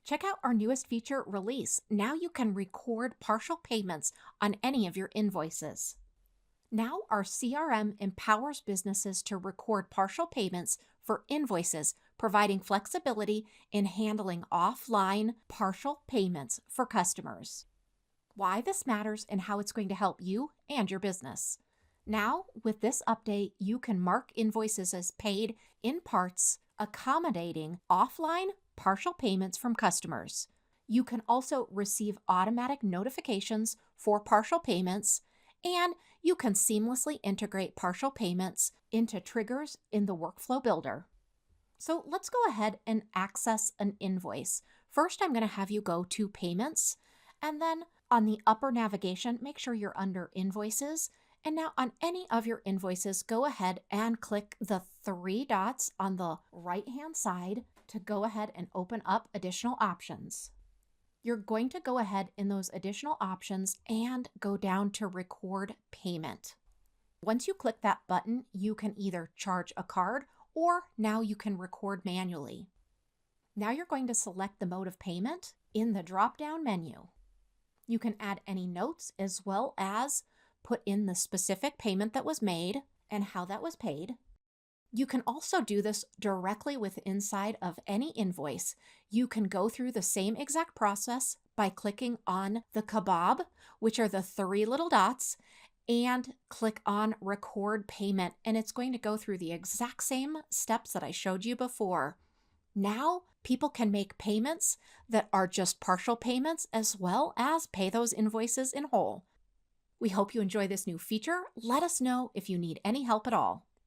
Check out our newest feature release. Now you can record partial payments on any of your invoices. Now our CRM empowers businesses to record partial payments for invoices, providing flexibility in handling offline partial payments for customers. Why this matters and how it's going to help you and your business. Now, with this update, you can mark invoices as paid in parts, accommodating offline partial payments from customers. You can also receive automatic notifications for partial payments, and you can seamlessly integrate partial payments into triggers in the workflow builder. So let's go ahead and access an invoice. First, I'm going to have you go to Payments, and then on the upper navigation, make sure you're under Invoices. And now on any of your invoices, go ahead and click the three dots on the right-hand side to go ahead and open up additional options. You're going to go ahead in those additional options and go down to Record Payment. Once you click that button, you can either charge a card or now you can record manually. Now you're going to select the mode of payment in the drop-down menu. You can add any notes as well as put in the specific payment that was made and how that was paid. You can also do this directly with inside of any invoice. You can go through the same exact process by clicking on the kebab, which are the three little dots, and click on Record Payment, and it's going to go through the exact same steps that I showed you before. Now, people can make payments that are just partial payments as well as pay those invoices in whole. We hope you enjoy this new feature. Let us know if you need any help at all.